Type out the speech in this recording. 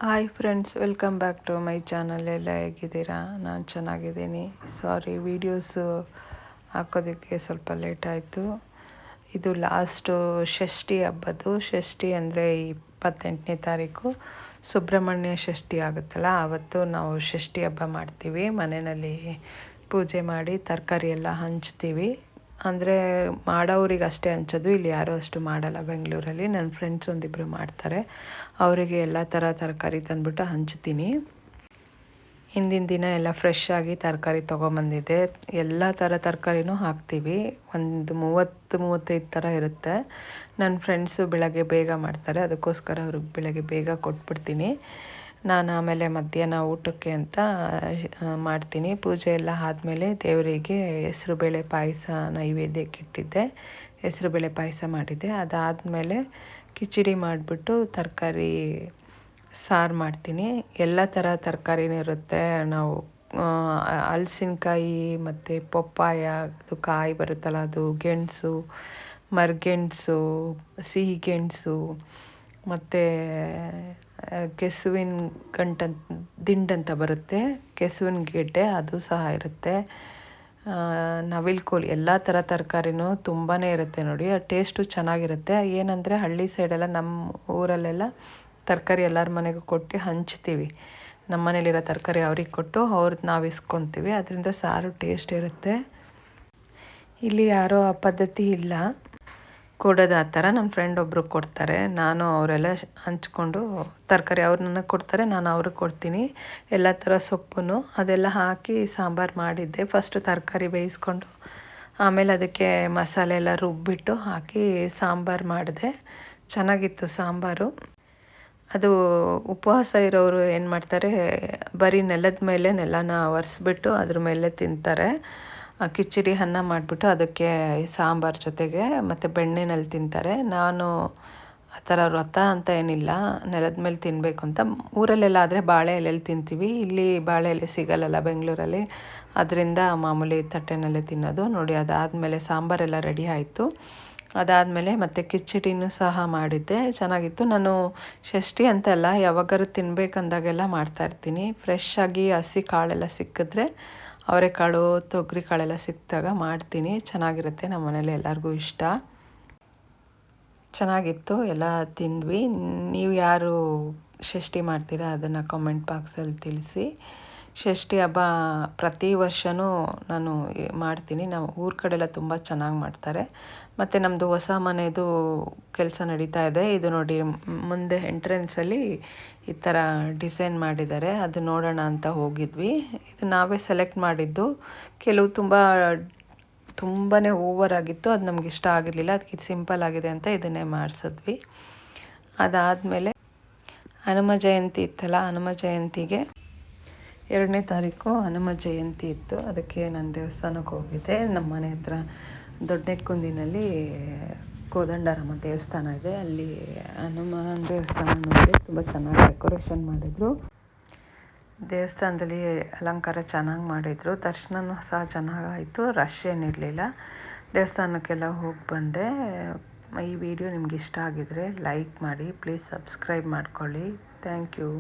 Hi friends, welcome back to my channel. ಎಲ್ಲ ಹೇಗಿದ್ದೀರಾ? ನಾನು ಚೆನ್ನಾಗಿದ್ದೀನಿ. ಸಾರಿ, ವೀಡಿಯೋಸು ಹಾಕೋದಕ್ಕೆ ಸ್ವಲ್ಪ ಲೇಟ್ ಆಯಿತು. ಇದು ಲಾಸ್ಟು ಷಷ್ಠಿ ಹಬ್ಬದ್ದು. ಷಷ್ಠಿ ಅಂದರೆ 28ನೇ ತಾರೀಕು ಸುಬ್ರಹ್ಮಣ್ಯ ಷಷ್ಠಿ ಆಗುತ್ತಲ್ಲ, ಆವತ್ತು ನಾವು ಷಷ್ಠಿ ಹಬ್ಬ ಮಾಡ್ತೀವಿ. ಮನೆಯಲ್ಲಿ ಪೂಜೆ ಮಾಡಿ ತರಕಾರಿ ಎಲ್ಲ ಹಂಚ್ತೀವಿ. ಅಂದರೆ ಮಾಡೋರಿಗೆ ಅಷ್ಟೇ ಹಂಚೋದು, ಇಲ್ಲಿ ಯಾರೂ ಅಷ್ಟು ಮಾಡಲ್ಲ ಬೆಂಗಳೂರಲ್ಲಿ. ನನ್ನ ಫ್ರೆಂಡ್ಸ್ ಒಂದಿಬ್ಬರು ಮಾಡ್ತಾರೆ, ಅವರಿಗೆ ಎಲ್ಲ ಥರ ತರಕಾರಿ ತಂದುಬಿಟ್ಟು ಹಂಚ್ತೀನಿ. ಹಿಂದಿನ ದಿನ ಎಲ್ಲ ಫ್ರೆಶ್ ಆಗಿ ತರಕಾರಿ ತೊಗೊಂಬಂದಿದ್ದೆ. ಎಲ್ಲ ಥರ ತರಕಾರಿನೂ ಹಾಕ್ತೀವಿ, ಒಂದು 30-35 ಥರ ಇರುತ್ತೆ. ನನ್ನ ಫ್ರೆಂಡ್ಸು ಬೆಳಗ್ಗೆ ಬೇಗ ಮಾಡ್ತಾರೆ, ಅದಕ್ಕೋಸ್ಕರ ಅವ್ರಿಗೆ ಬೆಳಗ್ಗೆ ಬೇಗ ಕೊಟ್ಬಿಡ್ತೀನಿ. ನಾನು ಆಮೇಲೆ ಮಧ್ಯಾಹ್ನ ಊಟಕ್ಕೆ ಅಂತ ಮಾಡ್ತೀನಿ. ಪೂಜೆ ಎಲ್ಲ ಆದಮೇಲೆ ದೇವರಿಗೆ ಹೆಸರುಬೇಳೆ ಪಾಯಸ ನೈವೇದ್ಯಕ್ಕೆ ಇಟ್ಟಿದ್ದೆ. ಹೆಸರುಬೇಳೆ ಪಾಯಸ ಮಾಡಿದ್ದೆ. ಅದಾದಮೇಲೆ ಕಿಚಡಿ ಮಾಡಿಬಿಟ್ಟು ತರಕಾರಿ ಸಾರು ಮಾಡ್ತೀನಿ. ಎಲ್ಲ ಥರ ತರಕಾರಿನೂ ಇರುತ್ತೆ. ನಾವು ಹಲಸಿನಕಾಯಿ ಮತ್ತು ಪಪ್ಪಾಯ, ಅದು ಕಾಯಿ ಬರುತ್ತಲ್ಲ, ಅದು ಗೆಣಸು, ಮರಗೆಣಸು, ಸಿಹಿಗೆಣಸು ಮತ್ತು ಕೆಸುವಿನ ದಿಂಡಂತ ಬರುತ್ತೆ, ಕೆಸುವಿನ ಗೆಡ್ಡೆ, ಅದು ಸಹ ಇರುತ್ತೆ. ನವಿಲುಕೋಲು, ಎಲ್ಲ ಥರ ತರಕಾರಿನೂ ತುಂಬಾ ಇರುತ್ತೆ ನೋಡಿ. ಆ ಟೇಸ್ಟು ಚೆನ್ನಾಗಿರುತ್ತೆ. ಏನಂದರೆ ಹಳ್ಳಿ ಸೈಡೆಲ್ಲ, ನಮ್ಮ ಊರಲ್ಲೆಲ್ಲ ತರಕಾರಿ ಎಲ್ಲರ ಮನೆಗೂ ಕೊಟ್ಟು ಹಂಚ್ತೀವಿ. ನಮ್ಮ ಮನೇಲಿರೋ ತರಕಾರಿ ಅವ್ರಿಗೆ ಕೊಟ್ಟು ಅವ್ರದ್ದು ನಾವು ಇಸ್ಕೊತೀವಿ. ಅದರಿಂದ ಸಾರು ಟೇಸ್ಟ್ ಇರುತ್ತೆ. ಇಲ್ಲಿ ಯಾರೋ ಆ ಪದ್ಧತಿ ಇಲ್ಲ ಕೊಡೋದು. ಆ ಥರ ನನ್ನ ಫ್ರೆಂಡ್ ಒಬ್ಬರು ಕೊಡ್ತಾರೆ. ನಾನು ಅವರೆಲ್ಲ ಹಂಚ್ಕೊಂಡು ತರಕಾರಿ ಅವ್ರು ನನಗೆ ಕೊಡ್ತಾರೆ, ನಾನು ಅವ್ರಿಗೆ ಕೊಡ್ತೀನಿ. ಎಲ್ಲ ಥರ ಸೊಪ್ಪು ಅದೆಲ್ಲ ಹಾಕಿ ಸಾಂಬಾರು ಮಾಡಿದ್ದೆ. ಫಸ್ಟು ತರಕಾರಿ ಬೇಯಿಸ್ಕೊಂಡು ಆಮೇಲೆ ಅದಕ್ಕೆ ಮಸಾಲೆ ಎಲ್ಲ ರುಬ್ಬಿಟ್ಟು ಹಾಕಿ ಸಾಂಬಾರು ಮಾಡಿದೆ. ಚೆನ್ನಾಗಿತ್ತು ಸಾಂಬಾರು. ಅದು ಉಪವಾಸ ಇರೋರು ಏನು ಮಾಡ್ತಾರೆ, ಬರೀ ನೆಲನ ಒರೆಸ್ಬಿಟ್ಟು ಅದ್ರ ಮೇಲೆ ತಿಂತಾರೆ. ಕಿಚಡಿ ಅನ್ನ ಮಾಡಿಬಿಟ್ಟು ಅದಕ್ಕೆ ಸಾಂಬಾರು ಜೊತೆಗೆ ಮತ್ತು ಬೆಣ್ಣೆನಲ್ಲಿ ತಿಂತಾರೆ. ನಾನು ಆ ಥರ ವ್ರತ ಅಂತ ಏನಿಲ್ಲ, ನೆಲದ ಮೇಲೆ ತಿನ್ನಬೇಕು ಅಂತ. ಊರಲ್ಲೆಲ್ಲ ಆದರೆ ಬಾಳೆ ಎಲೆಯಲ್ಲಿ ತಿಂತೀವಿ. ಇಲ್ಲಿ ಬಾಳೆ ಎಲೆ ಸಿಗಲ್ಲಲ್ಲ ಬೆಂಗಳೂರಲ್ಲಿ, ಅದರಿಂದ ಮಾಮೂಲಿ ತಟ್ಟೆನಲ್ಲೇ ತಿನ್ನೋದು ನೋಡಿ. ಅದಾದಮೇಲೆ ಸಾಂಬಾರೆಲ್ಲ ರೆಡಿ ಆಯಿತು. ಅದಾದಮೇಲೆ ಮತ್ತು ಕಿಚಡಿನೂ ಸಹ ಮಾಡಿದ್ದೆ, ಚೆನ್ನಾಗಿತ್ತು. ನಾನು ಷಷ್ಠಿ ಅಂತಲ್ಲ, ಯಾವಾಗಾರು ತಿನ್ನಬೇಕಂದಾಗೆಲ್ಲ ಮಾಡ್ತಾಯಿರ್ತೀನಿ. ಫ್ರೆಶ್ ಆಗಿ ಹಸಿ ಕಾಳೆಲ್ಲ ಸಿಕ್ಕಿದ್ರೆ, ಅವರೆಕಾಳು, ತೊಗರಿ ಕಾಳೆಲ್ಲ ಸಿಕ್ಕಿದಾಗ ಮಾಡ್ತೀನಿ. ಚೆನ್ನಾಗಿರುತ್ತೆ, ನಮ್ಮ ಮನೇಲಿ ಎಲ್ಲರಿಗೂ ಇಷ್ಟ. ಚೆನ್ನಾಗಿತ್ತು, ಎಲ್ಲ ತಿಂದ್ವಿ. ನೀವು ಯಾರು ಷಷ್ಠಿ ಮಾಡ್ತೀರಾ ಅದನ್ನು ಕಾಮೆಂಟ್ ಬಾಕ್ಸಲ್ಲಿ ತಿಳಿಸಿ. ಷಷ್ಠಿ ಹಬ್ಬ ಪ್ರತಿ ವರ್ಷವೂ ನಾನು ಮಾಡ್ತೀನಿ. ನಾವು ಊರ ಕಡೆಲ್ಲ ತುಂಬ ಚೆನ್ನಾಗಿ ಮಾಡ್ತಾರೆ. ಮತ್ತು ನಮ್ಮದು ಹೊಸ ಮನೆಯದು ಕೆಲಸ ನಡೀತಾ ಇದೆ. ಇದು ನೋಡಿ, ಮುಂದೆ ಎಂಟ್ರೆನ್ಸಲ್ಲಿ ಈ ಥರ ಡಿಸೈನ್ ಮಾಡಿದ್ದಾರೆ. ಅದು ನೋಡೋಣ ಅಂತ ಹೋಗಿದ್ವಿ. ಇದು ನಾವೇ ಸೆಲೆಕ್ಟ್ ಮಾಡಿದ್ದು. ಕೆಲವು ತುಂಬಾ ಓವರ್ ಆಗಿತ್ತು, ಅದು ನಮ್ಗೆ ಇಷ್ಟ ಆಗಿರಲಿಲ್ಲ. ಅದಕ್ಕೆ ಇದು ಸಿಂಪಲ್ ಆಗಿದೆ ಅಂತ ಇದನ್ನೇ ಮಾಡಿಸಿದ್ವಿ. ಅದಾದಮೇಲೆ ಹನುಮ ಜಯಂತಿ ಇತ್ತಲ್ಲ, ಹನುಮ ಜಯಂತಿಗೆ 2ನೇ ತಾರೀಕು ಹನುಮ ಜಯಂತಿ ಇತ್ತು. ಅದಕ್ಕೆ ನಾನು ದೇವಸ್ಥಾನಕ್ಕೆ ಹೋಗಿದ್ದೆ. ನಮ್ಮ ಮನೆ ಹತ್ರ ದೊಡ್ಡನೆಕ್ಕುಂದಿನಲ್ಲಿ ಕೋದಂಡರಾಮ ದೇವಸ್ಥಾನ ಇದೆ. ಅಲ್ಲಿ ಹನುಮಾನ್ ದೇವಸ್ಥಾನ ನೋಡಿದೆ, ತುಂಬ ಚೆನ್ನಾಗಿ ಡೆಕೋರೇಷನ್ ಮಾಡಿದರು. ದೇವಸ್ಥಾನದಲ್ಲಿ ಅಲಂಕಾರ ಚೆನ್ನಾಗಿ ಮಾಡಿದರು. ದರ್ಶನವೂ ಸಹ ಚೆನ್ನಾಗಾಯಿತು, ರಶ್ ಏನಿರಲಿಲ್ಲ. ದೇವಸ್ಥಾನಕ್ಕೆಲ್ಲ ಹೋಗಿ ಬಂದೆ. ಈ ವಿಡಿಯೋ ನಿಮ್ಗೆ ಇಷ್ಟ ಆಗಿದರೆ ಲೈಕ್ ಮಾಡಿ, ಪ್ಲೀಸ್ ಸಬ್ಸ್ಕ್ರೈಬ್ ಮಾಡ್ಕೊಳ್ಳಿ. Thank you.